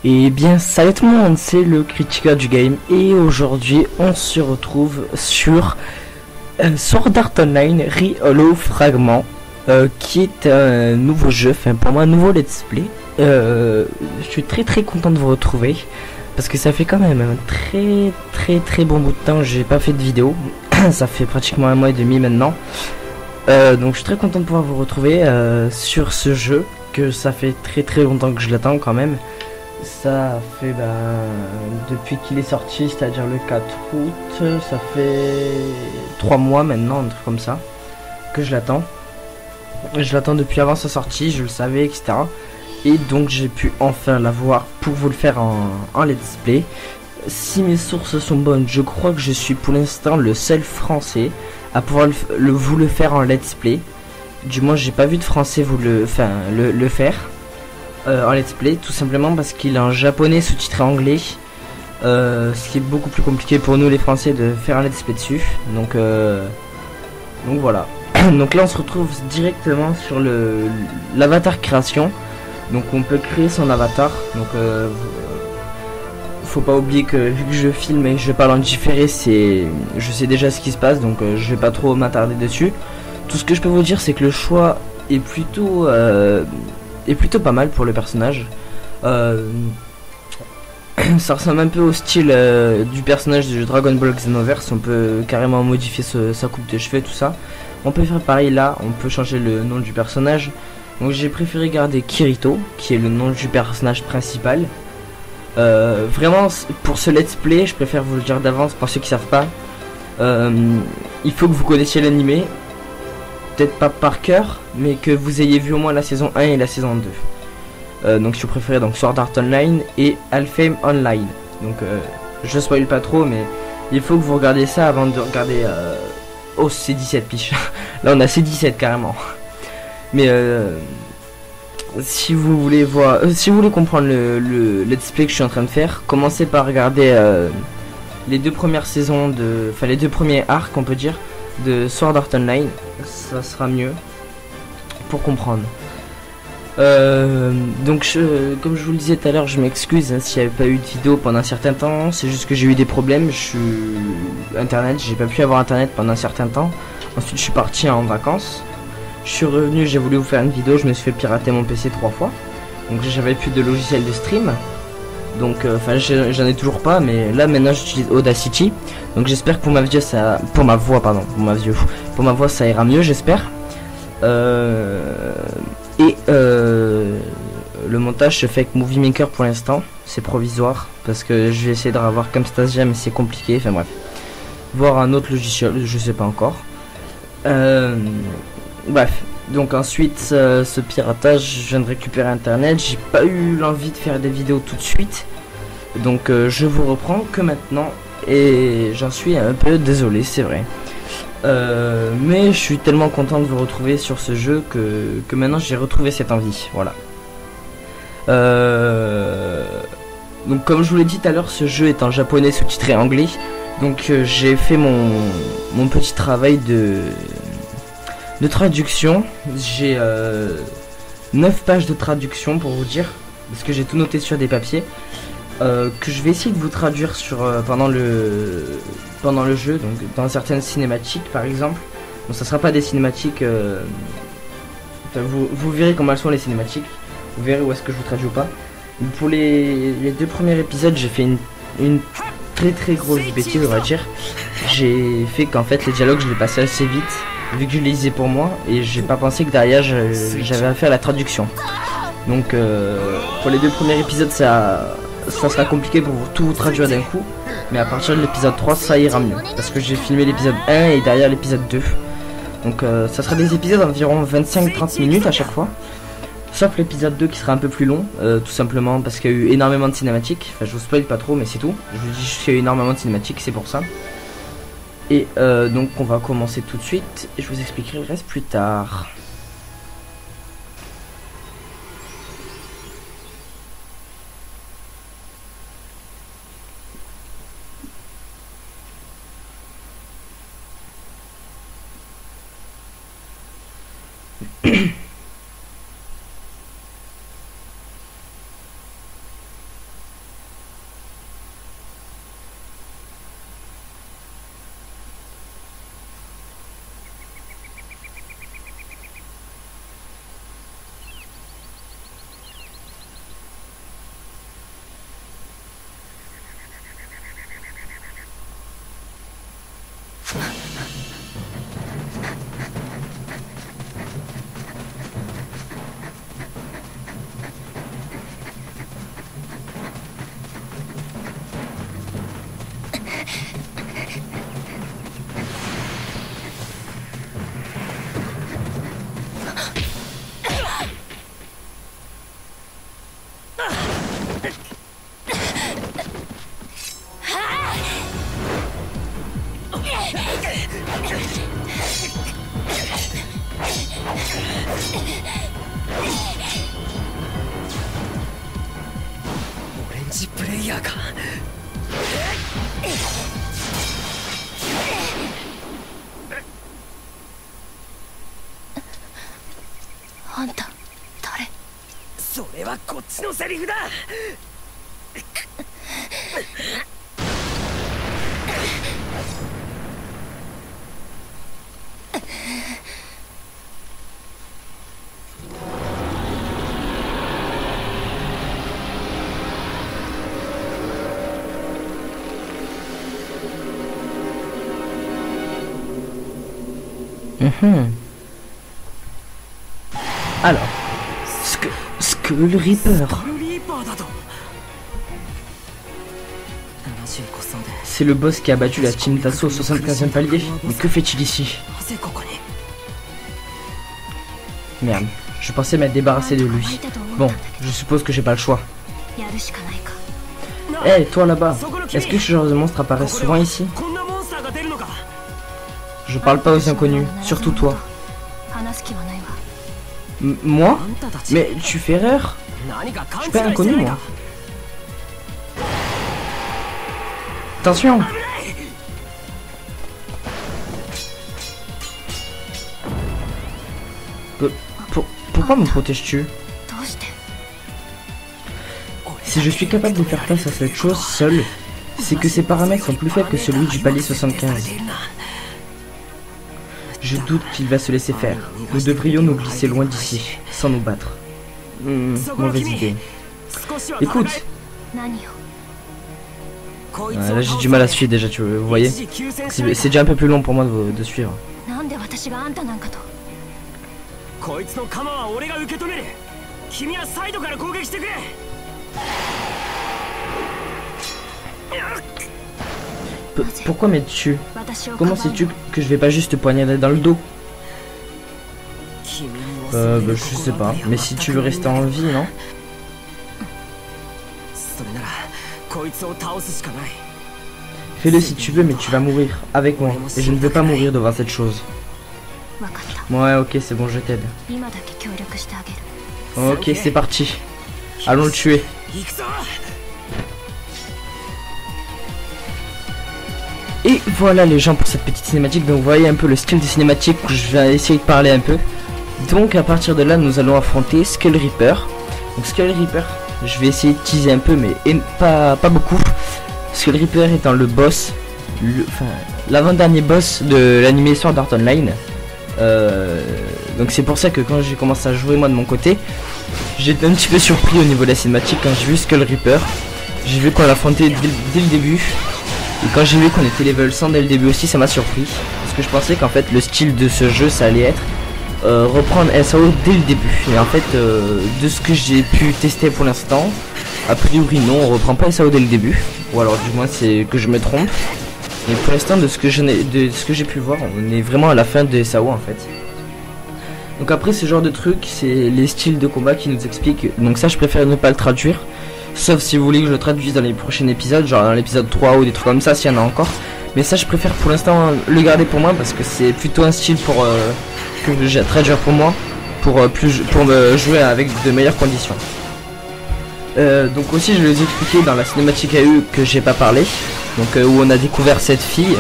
Et bien salut tout le monde, c'est le Critica du game et aujourd'hui on se retrouve sur Sword Art Online Re-Holo Fragment qui est un nouveau jeu, enfin pour moi un nouveau let's play. Je suis très content de vous retrouver parce que ça fait quand même un très bon bout de temps que j'ai pas fait de vidéo. Ça fait pratiquement 1 mois et demi maintenant. Donc je suis très content de pouvoir vous retrouver sur ce jeu, que ça fait très longtemps que je l'attends quand même. Ça fait depuis qu'il est sorti, c'est-à-dire le 4 août, ça fait 3 mois maintenant, un truc comme ça, que je l'attends. Je l'attends depuis avant sa sortie, je le savais, etc. Et donc j'ai pu enfin l'avoir pour vous le faire en let's play. Si mes sources sont bonnes, je crois que je suis pour l'instant le seul français à pouvoir vous le faire en let's play. Du moins j'ai pas vu de français le faire. En let's play, tout simplement parce qu'il est en japonais sous-titré anglais, ce qui est beaucoup plus compliqué pour nous les français de faire un let's play dessus, donc voilà. Donc là on se retrouve directement sur l'avatar création, donc on peut créer son avatar. Donc faut pas oublier que vu que je filme et que je parle en différé, je sais déjà ce qui se passe, donc je vais pas trop m'attarder dessus. Tout ce que je peux vous dire, c'est que le choix est plutôt pas mal pour le personnage. Ça ressemble un peu au style du personnage de Dragon Ball Xenoverse. On peut carrément modifier sa coupe de cheveux, tout ça. On peut faire pareil là, on peut changer le nom du personnage. Donc j'ai préféré garder Kirito, qui est le nom du personnage principal. Vraiment, pour ce let's play, je préfère vous le dire d'avance pour ceux qui savent pas. Il faut que vous connaissiez l'animé. Peut-être pas par cœur, mais que vous ayez vu au moins la saison 1 et la saison 2. Donc si vous préférez donc Sword Art Online et Alfheim Online. Donc je spoil pas trop, mais il faut que vous regardiez ça avant de regarder C17 piche. Là on a C17 carrément. Mais si vous voulez comprendre le let's play que je suis en train de faire, commencez par regarder les 2 premières saisons les 2 premiers arcs, on peut dire, de Sword Art Online. Ça sera mieux pour comprendre. Donc comme je vous le disais tout à l'heure, je m'excuse s'il n'y avait pas eu de vidéo pendant un certain temps. C'est juste que j'ai eu des problèmes. J'ai pas pu avoir internet pendant un certain temps. Ensuite je suis parti en vacances. Je suis revenu, j'ai voulu vous faire une vidéo. Je me suis fait pirater mon PC 3 fois. Donc j'avais plus de logiciel de stream. Donc j'en ai toujours pas, mais là maintenant j'utilise Audacity. Donc j'espère que pour ma voix ça ira mieux, j'espère. Le montage se fait avec Movie Maker pour l'instant, c'est provisoire parce que je vais essayer de revoir Camtasia, mais c'est compliqué. Enfin bref, voir un autre logiciel, je sais pas encore. Bref, donc ensuite ce piratage, je viens de récupérer internet. J'ai pas eu l'envie de faire des vidéos tout de suite, donc je vous reprends que maintenant et j'en suis un peu désolé, c'est vrai. Mais je suis tellement content de vous retrouver sur ce jeu que maintenant j'ai retrouvé cette envie. Voilà. Donc comme je vous l'ai dit tout à l'heure, ce jeu est en japonais sous-titré anglais. Donc j'ai fait mon petit travail de traduction. J'ai 9 pages de traduction pour vous dire, parce que j'ai tout noté sur des papiers. Que je vais essayer de vous traduire pendant le jeu, donc dans certaines cinématiques par exemple. Bon, ça sera pas des cinématiques, vous verrez comment elles sont les cinématiques, vous verrez où est-ce que je vous traduis ou pas. Pour les 2 premiers épisodes, j'ai fait une très grosse bêtise, on va dire. J'ai fait qu'en fait les dialogues je les passais assez vite vu que je les lisais pour moi, et j'ai pas pensé que derrière j'avais à faire la traduction. Donc pour les 2 premiers épisodes ça sera compliqué pour tout vous traduire d'un coup, mais à partir de l'épisode 3 ça ira mieux, parce que j'ai filmé l'épisode 1 et derrière l'épisode 2. Donc ça sera des épisodes d'environ 25-30 minutes à chaque fois, sauf l'épisode 2 qui sera un peu plus long, tout simplement parce qu'il y a eu énormément de cinématiques. Enfin je vous spoil pas trop, mais c'est tout, je vous dis juste qu'il y a eu énormément de cinématiques, c'est pour ça. Et donc on va commencer tout de suite et je vous expliquerai le reste plus tard. オレンジプレイヤーか。あんた誰？それはこっちのセリフだ。Alors, Skull Reaper. C'est le boss qui a battu la team d'assaut au 75e palier. Mais que fait-il ici? Merde, je pensais m'être débarrassé de lui. Bon, je suppose que j'ai pas le choix. Hé, toi là-bas, est-ce que ce genre de monstre apparaît souvent ici? Je parle pas aux inconnus, surtout toi. Moi? Mais tu fais erreur. Je suis pas inconnu, moi. Attention! Pourquoi me protèges-tu? Si je suis capable de faire face à cette chose seul, c'est que ses paramètres sont plus faibles que celui du palier 75. Je doute qu'il va se laisser faire. Nous devrions nous glisser loin d'ici, sans nous battre. Mauvaise idée. Écoute. Là j'ai du mal à suivre déjà, vous voyez. C'est déjà un peu plus long pour moi de suivre. Pourquoi m'aides-tu? Comment sais-tu que je vais pas juste te poignarder dans le dos? Je sais pas, mais si tu veux rester en vie, non? Fais-le si tu veux, mais tu vas mourir avec moi, et je ne veux pas mourir devant cette chose. Ouais, ok, c'est bon, je t'aide. Ok, c'est parti. Allons le tuer. Et voilà les gens pour cette petite cinématique. Donc vous voyez un peu le style de cinématique où je vais essayer de parler un peu. Donc à partir de là nous allons affronter Skull Reaper. Donc Skull Reaper, je vais essayer de teaser un peu mais pas beaucoup. Skull Reaper étant le boss, l'avant-dernier boss de l'anime Sword Art Online. Donc c'est pour ça que quand j'ai commencé à jouer moi de mon côté, j'étais un petit peu surpris au niveau de la cinématique quand j'ai vu Skull Reaper. J'ai vu qu'on l'affrontait dès le début. Et quand j'ai vu qu'on était level 100 dès le début aussi, ça m'a surpris. Parce que je pensais qu'en fait le style de ce jeu ça allait être reprendre SAO dès le début. Et en fait de ce que j'ai pu tester pour l'instant, a priori non, on reprend pas SAO dès le début. Ou alors du moins c'est que je me trompe. Et pour l'instant de ce que j'ai pu voir, on est vraiment à la fin de SAO en fait. Donc après ce genre de truc, c'est les styles de combat qui nous expliquent. Donc ça je préfère ne pas le traduire. Sauf si vous voulez que je le traduise dans les prochains épisodes, genre dans l'épisode 3 ou des trucs comme ça s'il y en a encore. Mais ça je préfère pour l'instant le garder pour moi parce que c'est plutôt un style pour que j'ai à traduire pour moi. Pour me jouer avec de meilleures conditions. Donc aussi je vais vous expliquer dans la cinématique AU que j'ai pas parlé. Donc où on a découvert cette fille.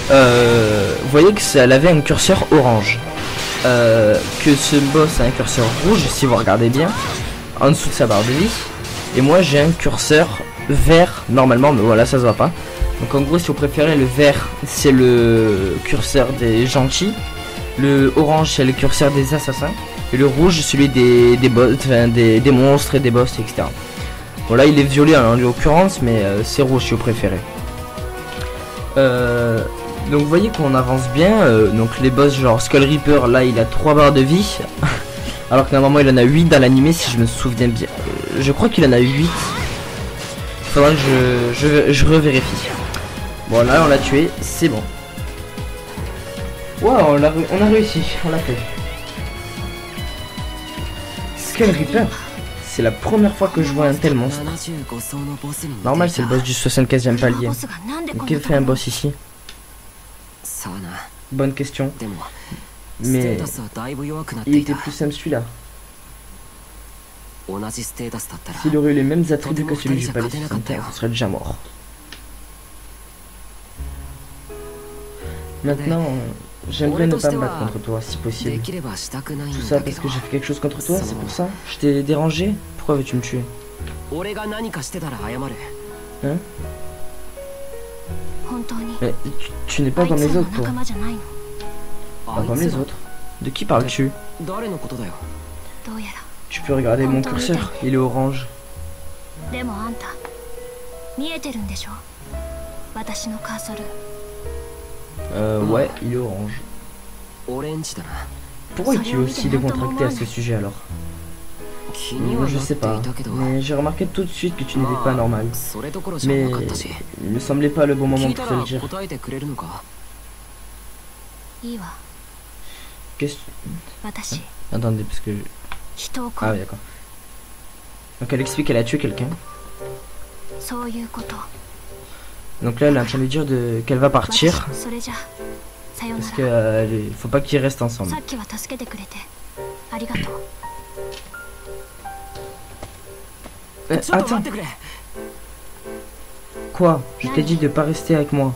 Vous voyez que elle avait un curseur orange. que ce boss a un curseur rouge, si vous regardez bien, en dessous de sa barre de vie. Et moi j'ai un curseur vert normalement, mais voilà, ça se voit pas. Donc en gros, si vous préférez, le vert c'est le curseur des gentils, le orange c'est le curseur des assassins, et le rouge celui des boss, enfin, des monstres et des boss, etc. Bon là il est violet en l'occurrence, mais c'est rouge si vous préférez. Donc vous voyez qu'on avance bien. Donc les boss genre Skull Reaper, là il a 3 barres de vie alors que normalement il en a 8 dans l'animé, si je me souviens bien. Je crois qu'il en a 8. Faudra que je revérifie. Bon là on l'a tué, c'est bon. Waouh, on a réussi, on l'a fait. Skull Reaper, c'est la première fois que je vois un tel monstre. Normal, c'est le boss du 75e palier. Que fait un boss ici? Bonne question. Mais il était plus simple celui-là. S'il aurait eu les mêmes attributs que celui du palais 61, on serait déjà mort. Maintenant, j'aimerais ne pas me battre contre toi si possible. Tout ça parce que j'ai fait quelque chose contre toi, c'est pour ça? Je t'ai dérangé? Pourquoi veux-tu me tuer? Hein? Mais tu n'es pas comme les autres, toi. Pas comme les autres. De qui parles-tu? Tu peux regarder mon curseur, il est orange. Ouais, il est orange. Pourquoi es-tu aussi décontracté à ce sujet alors? Je sais pas, mais j'ai remarqué tout de suite que tu n'étais pas normal. Mais il ne semblait pas le bon moment pour te le dire. Qu'est-ce que... Attendez, parce que... Ah oui, d'accord. Donc elle explique qu'elle a tué quelqu'un. Donc là, elle est en train de dire qu'elle va partir. Parce qu'il faut pas qu'ils restent ensemble. Attends. Quoi? Je t'ai dit de pas rester avec moi.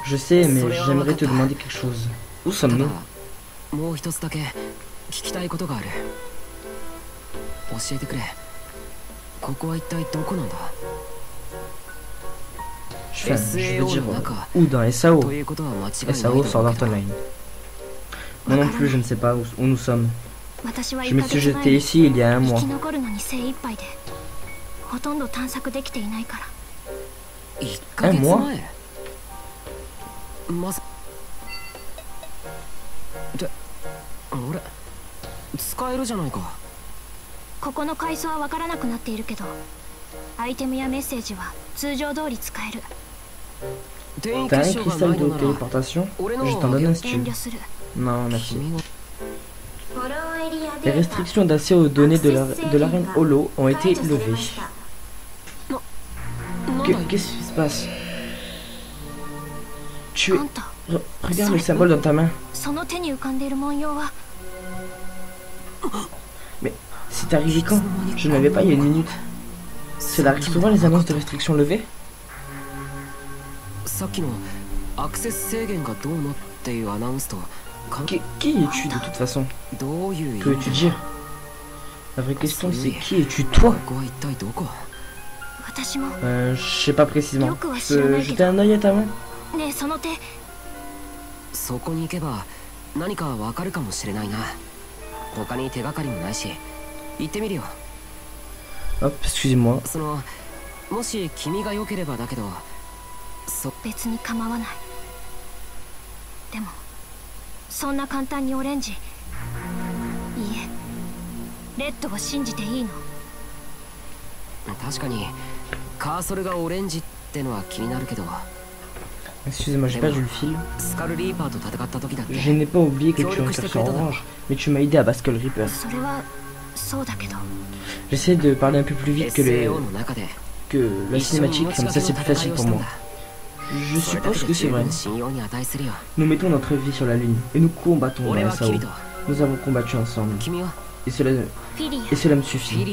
Je sais, mais j'aimerais te demander quelque chose. Où sommes-nous? Je veux dire, où dans SAO? SAO Sword Art Online. Moi non plus, je ne sais pas où nous sommes. Je me suis jeté ici il y a un mois. Un mois? T'as un cristal de téléportation? Je t'en donne un si tu veux. Non, merci. Les restrictions d'accès aux données de l'arène Holo ont été levées. Qu'est-ce qui se passe? Tu es... Regarde le symbole dans ta main. Mais c'est arrivé quand? Je ne l'avais pas il y a une minute. Cela arrive souvent les annonces de restrictions levées? Qui es-tu de toute façon? Que veux-tu dire? La vraie question c'est qui es-tu toi? Je sais pas précisément. Je peux jeter un œil à ta main? Hop, excusez-moi. Excusez-moi, j'ai perdu le fil. Je n'ai pas oublié que tu as un curseur orange, mais tu m'as aidé à battre Skull Reaper. J'essaie de parler un peu plus vite que la cinématique, comme ça c'est plus facile pour moi. Je suppose que c'est vrai. Nous mettons notre vie sur la lune et nous combattons dans SAO. Nous avons combattu ensemble. Et cela me suffit.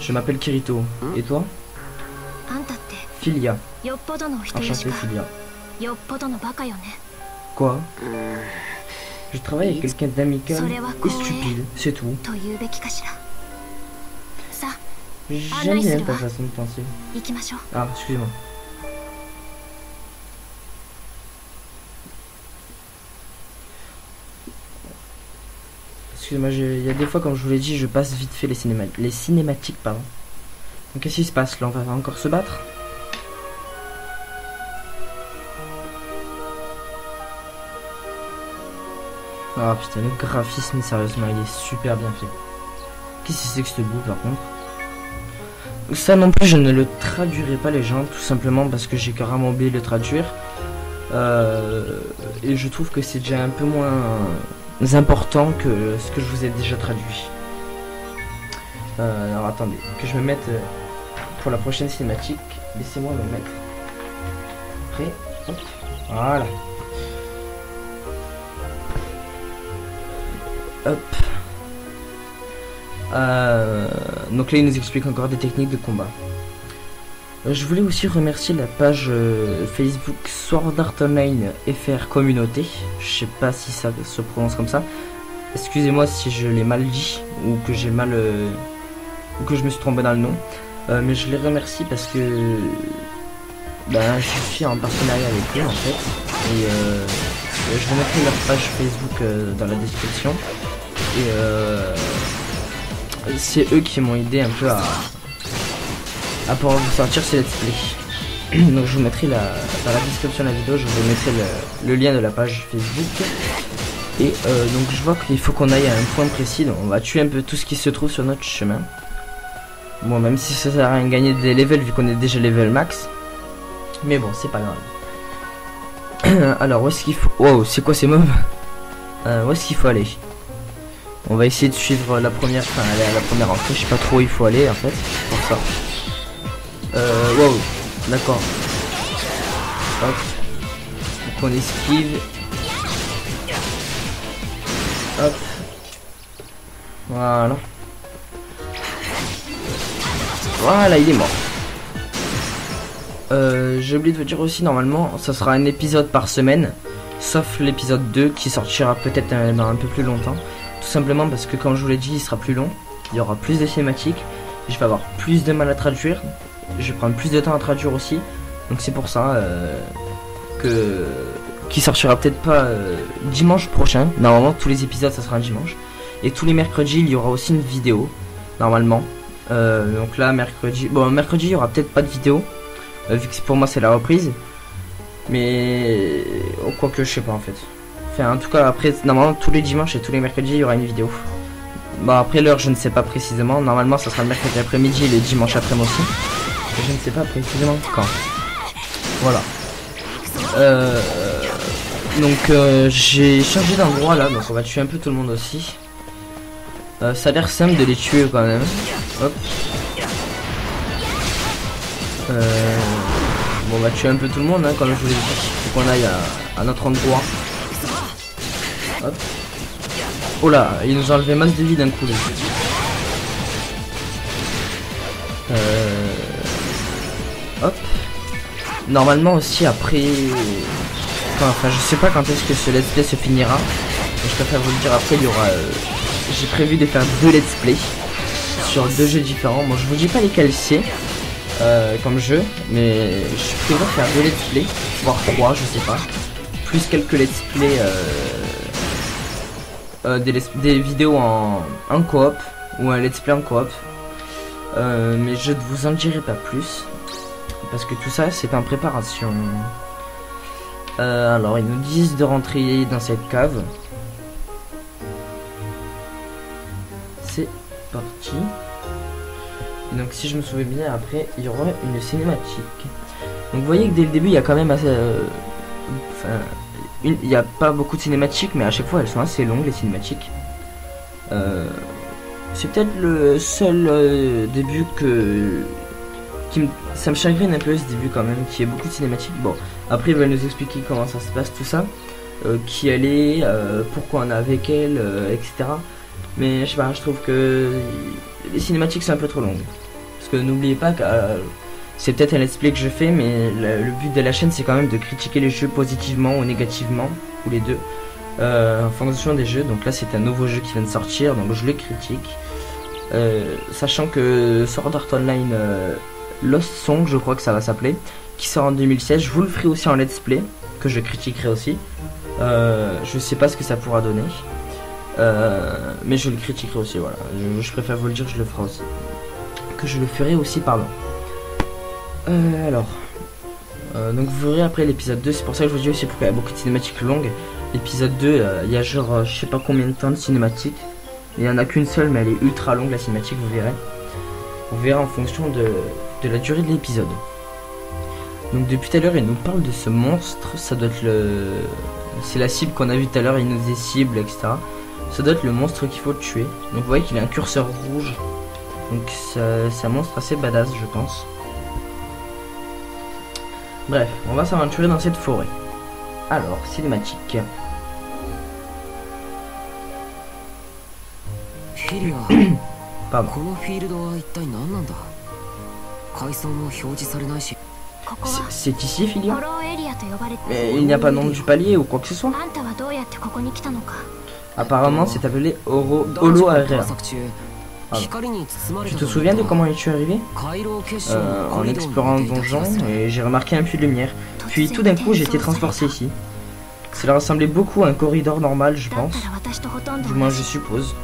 Je m'appelle Kirito. Et toi? Filia. Enchanté, Filia. よっぽどのバカよね。 Quoi? Je travaille avec quelqu'un d'amical et stupide, c'est tout. と言うべきかしら。さあ、 J'aime bien ta façon de penser. 行きましょう。 Ah, excusez-moi. Excusez-moi, il y a des fois, comme je vous l'ai dit, je passe vite fait les cinématiques, pardon. Donc qu'est-ce qui se passe là? On va encore se battre? Ah putain, le graphisme, sérieusement, il est super bien fait. Qu'est-ce que c'est que ce bout par contre? Ça non plus, je ne le traduirai pas les gens, tout simplement parce que j'ai carrément oublié de le traduire. Et je trouve que c'est déjà un peu moins important que ce que je vous ai déjà traduit. Alors attendez, que je me mette pour la prochaine cinématique. Laissez-moi me mettre prêt. Hop. Voilà. Hop. Donc là il nous explique encore des techniques de combat. Je voulais aussi remercier la page Facebook Sword Art Online FR Communauté. Je sais pas si ça se prononce comme ça. Excusez-moi si je l'ai mal dit ou que j'ai mal ou que je me suis trompé dans le nom. Mais je les remercie parce que je suis en partenariat avec eux en fait. Et je vais mettre leur page Facebook dans la description. Et c'est eux qui m'ont aidé un peu à pouvoir vous sortir ces let's play. Donc je vous mettrai dans la description de la vidéo, je vous mettrai le lien de la page Facebook. Et donc je vois qu'il faut qu'on aille à un point précis, donc on va tuer un peu tout ce qui se trouve sur notre chemin. Bon, même si ça sert à rien de gagner des levels vu qu'on est déjà level max. Mais bon, c'est pas grave. Alors où est-ce qu'il faut... Wow, c'est quoi ces mobs? Où est-ce qu'il faut aller? On va essayer de suivre la première, aller à la première entrée, je sais pas trop où il faut aller en fait, pour ça. Wow, d'accord. Hop. Donc on esquive. Hop. Voilà. Voilà, il est mort. J'ai oublié de vous dire aussi, normalement, ça sera un épisode par semaine. Sauf l'épisode 2 qui sortira peut-être dans un peu plus longtemps. Tout simplement parce que comme je vous l'ai dit, il sera plus long. Il y aura plus de cinématiques. Je vais avoir plus de mal à traduire. Je vais prendre plus de temps à traduire aussi. Donc c'est pour ça qui sortira peut-être pas dimanche prochain. Normalement tous les épisodes ça sera un dimanche. Et tous les mercredis il y aura aussi une vidéo. Normalement. Donc là mercredi. Bon mercredi il y aura peut-être pas de vidéo. Vu que pour moi c'est la reprise. Mais quoi que je sais pas en fait. Enfin en tout cas après normalement tous les dimanches et tous les mercredis il y aura une vidéo. Bon après l'heure je ne sais pas précisément. Normalement ça sera le mercredi après-midi et le dimanche après-midi aussi. Je ne sais pas précisément quand. Voilà. Donc j'ai changé d'endroit là, donc on va tuer un peu tout le monde aussi. Ça a l'air simple de les tuer quand même. Hop. Bon on va tuer un peu tout le monde hein, comme je vous l'ai dit. Faut qu'on aille à notre endroit. Hop. Oh là, il nous a enlevé masse de vie d'un coup. Hop. Normalement aussi après... Enfin je sais pas quand est-ce que ce let's play se finira. Mais je préfère vous le dire après, il y aura... J'ai prévu de faire 2 let's play sur 2 jeux différents. Bon je vous dis pas lesquels c'est comme jeu. Mais je prévois faire 2 let's play. Voire 3 je sais pas. Plus quelques let's play... des vidéos en coop. Ou un let's play en coop. Mais je ne vous en dirai pas plus. Parce que tout ça c'est en préparation. Alors ils nous disent de rentrer dans cette cave. C'est parti. Et donc si je me souviens bien après il y aura une cinématique. Donc vous voyez que dès le début il y a quand même assez... il n'y a pas beaucoup de cinématiques mais à chaque fois elles sont assez longues les cinématiques. C'est peut-être le seul début ça me chagrine un peu ce début quand même, qui est beaucoup de cinématiques. Bon, après il va nous expliquer comment ça se passe tout ça, qui elle est, pourquoi on est avec elle, etc. Mais je sais pas, je trouve que les cinématiques c'est un peu trop longues. Parce que n'oubliez pas que C'est peut-être un let's play que je fais, mais le but de la chaîne c'est quand même de critiquer les jeux positivement ou négativement, ou les deux, en fonction des jeux. Donc là c'est un nouveau jeu qui vient de sortir, donc je le critique. Sachant que Sword Art Online Lost Song, je crois que ça va s'appeler, qui sort en 2016, je vous le ferai aussi en let's play, que je critiquerai aussi. Je sais pas ce que ça pourra donner, mais je le critiquerai aussi, voilà. Je préfère vous le dire, je le ferai aussi. Que je le ferai aussi, pardon. Donc vous verrez après l'épisode 2, c'est pour ça que je vous dis aussi pourquoi il y a beaucoup de cinématiques longues. L'épisode 2, il y a genre je sais pas combien de temps de cinématique. Il y en a qu'une seule, mais elle est ultra longue la cinématique, vous verrez. Vous verrez en fonction de la durée de l'épisode. Donc depuis tout à l'heure il nous parle de ce monstre, ça doit être c'est la cible qu'on a vu tout à l'heure, il nous dit cible, etc. Ça doit être le monstre qu'il faut tuer. Donc vous voyez qu'il a un curseur rouge. Donc c'est un monstre assez badass je pense. Bref, on va s'aventurer dans cette forêt. Alors, cinématique. Pardon. C'est ici, Filia? Mais il n'y a pas de nom du palier ou quoi que ce soit. Apparemment, c'est appelé Holo Area. Tu te souviens de comment es-tu arrivé? En explorant le donjon, et j'ai remarqué un puits de lumière. Puis tout d'un coup, j'ai été transporté ici. Cela ressemblait beaucoup à un corridor normal, je pense. Du moins, je suppose.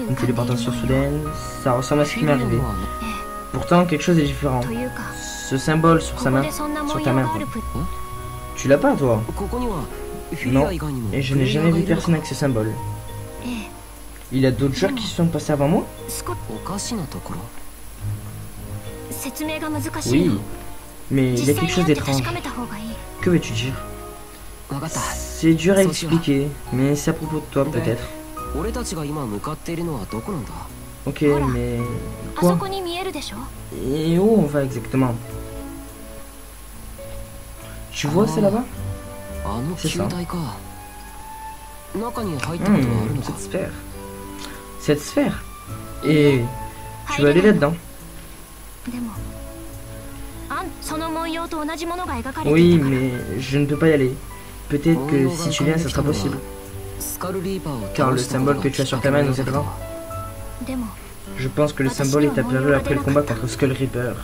Une téléportation soudaine, ça ressemble à ce qui m'est arrivé. Pourtant, quelque chose est différent. Ce symbole sur sa main, sur ta main. Tu l'as pas, toi? Non, et je n'ai jamais vu personne avec ce symbole. Il y a d'autres joueurs qui sont passés avant moi? Oui, mais il y a quelque chose d'étrange. Que veux-tu dire? C'est dur à expliquer, mais c'est à propos de toi peut-être. Ok, mais... Quoi? Et où on va exactement? Tu vois, c'est là-bas? C'est ça. Cette sphère. Cette sphère. Et tu vas aller là-dedans. Oui, mais je ne peux pas y aller. Peut-être que si tu viens, ça sera possible. Car le symbole que tu as sur ta main nous aidera. Je pense que le symbole est apparu après le combat contre Skull Reaper.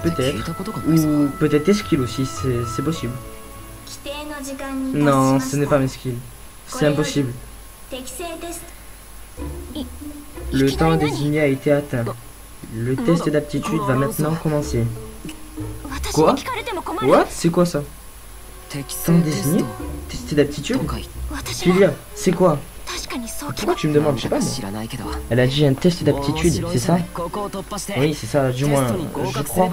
Peut-être. Ou peut-être tes skills aussi, c'est possible. Non, ce n'est pas mes skills. C'est impossible. Le temps désigné a été atteint. Le test d'aptitude va maintenant commencer. Quoi? What? C'est quoi ça? Temps désigné? Test d'aptitude? Filia, c'est quoi? Pourquoi tu me demandes? Je sais pas moi. Elle a dit un test d'aptitude, c'est ça? Oui, c'est ça, du moins, je crois.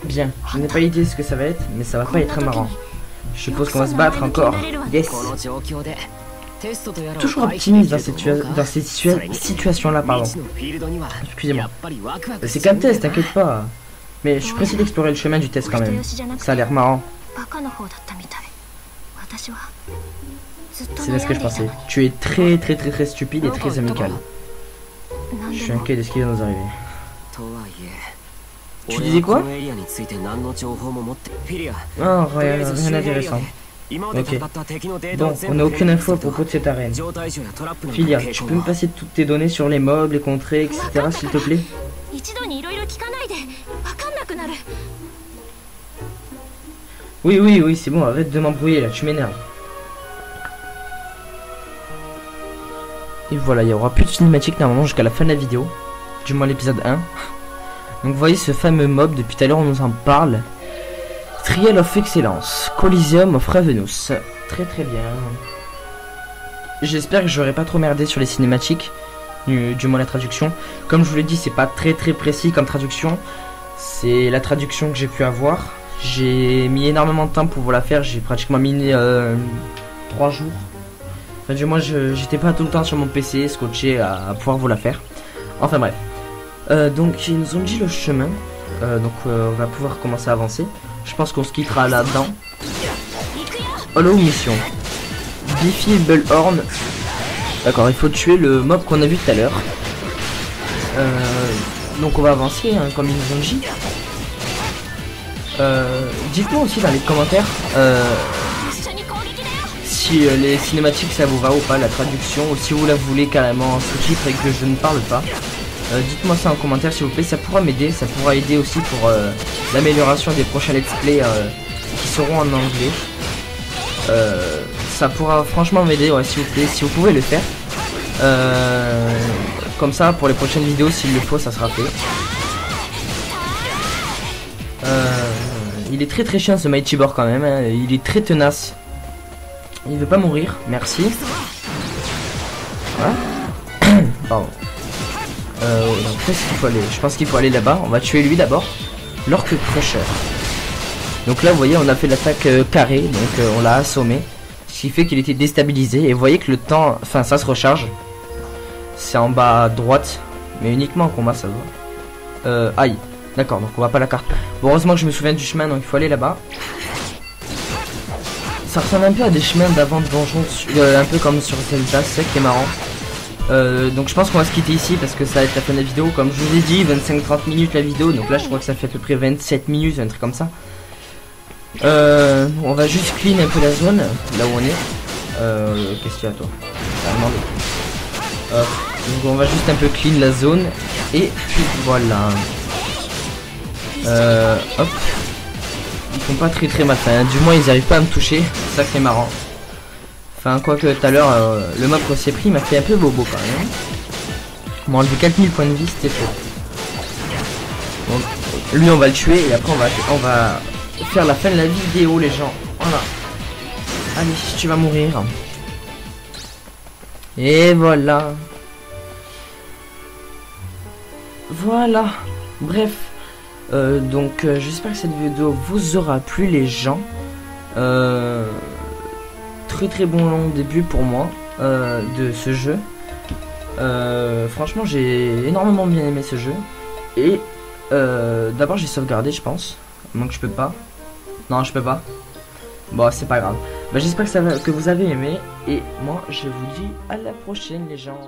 Bien, je n'ai pas idée de ce que ça va être, mais ça va pas être marrant. Je suppose qu'on va se battre encore. Yes! Toujours optimiste dans cette situation-là, pardon. Excusez-moi. C'est qu'un test, t'inquiète pas. Mais je suis pressé d'explorer le chemin du test quand même. Ça a l'air marrant. C'est bien ce que je pensais. Tu es très stupide et très amical. Je suis inquiet de ce qui vient de nous arriver. Tu disais quoi? Oh, rien d'intéressant. Ok. Bon, on n'a aucune info à propos de cette arène. Filia, tu peux me passer toutes tes données sur les mobs, les contrées, etc. s'il te plaît? Oui, c'est bon, arrête de m'embrouiller là, tu m'énerves. Et voilà, il n'y aura plus de cinématique normalement jusqu'à la fin de la vidéo. Du moins l'épisode 1. Donc vous voyez ce fameux mob, depuis tout à l'heure on nous en parle. Trial of Excellence, Coliseum of Ravenous. Très bien. J'espère que j'aurai pas trop merdé sur les cinématiques. Du moins la traduction. Comme je vous l'ai dit, c'est pas très précis comme traduction. C'est la traduction que j'ai pu avoir. J'ai mis énormément de temps pour vous la faire. J'ai pratiquement mis 3 jours. Enfin, du moins j'étais pas tout le temps sur mon PC scotché à pouvoir vous la faire. Enfin bref. Donc ils nous ont dit le chemin. On va pouvoir commencer à avancer. Je pense qu'on se quittera là-dedans. Hollow mission. Biffy Bullhorn. D'accord, il faut tuer le mob qu'on a vu tout à l'heure. Donc on va avancer hein, comme ils nous ont dit. Dites-moi aussi dans les commentaires si les cinématiques ça vous va ou pas, la traduction, ou si vous la voulez carrément en sous-titres et que je ne parle pas. Dites-moi ça en commentaire s'il vous plaît, ça pourra m'aider, ça pourra aider aussi pour l'amélioration des prochains let's play qui seront en anglais. Ça pourra franchement m'aider, ouais, s'il vous plaît, si vous pouvez le faire. Comme ça pour les prochaines vidéos s'il le faut ça sera fait. Il est très chiant ce Mighty Boar quand même, hein. Il est très tenace. Il veut pas mourir, merci. Voilà. Pardon. Donc qu'est-ce qu'il faut aller? Je pense qu'il faut aller là-bas. On va tuer lui d'abord. L'Orc Crusher. Donc là vous voyez on a fait l'attaque carrée, donc on l'a assommé. Ce qui fait qu'il était déstabilisé. Et vous voyez que le temps, enfin ça se recharge. C'est en bas à droite. Mais uniquement en combat ça se voit. Aïe. D'accord, donc on va pas la carte. Bon, heureusement que je me souviens du chemin, donc il faut aller là-bas. Ça ressemble un peu à des chemins d'avant de donjon, un peu comme sur Zelda, c'est ça qui est marrant. Donc je pense qu'on va se quitter ici parce que ça va être la fin de la vidéo. Comme je vous ai dit, 25-30 minutes la vidéo, donc là je crois que ça fait à peu près 27 minutes, un truc comme ça. On va juste clean un peu la zone, là où on est. Qu'est-ce qu'il y a toi? Donc on va juste un peu clean la zone, et puis voilà. Hop. Ils font pas très mal, enfin, du moins ils arrivent pas à me toucher, c'est ça qui est marrant. Enfin quoique tout à l'heure le mob qu'on s'est pris m'a fait un peu bobo quand même. On m'a enlevé 4000 points de vie, c'était faux. Donc lui on va le tuer et après on va faire la fin de la vidéo les gens. Voilà. Allez, tu vas mourir. Et voilà. Voilà. Bref. Donc j'espère que cette vidéo vous aura plu les gens. Très bon long début pour moi de ce jeu. Franchement j'ai énormément bien aimé ce jeu. Et d'abord j'ai sauvegardé je pense. Donc je peux pas. Non je peux pas. Bon c'est pas grave. Bah, j'espère que vous avez aimé. Et moi je vous dis à la prochaine les gens.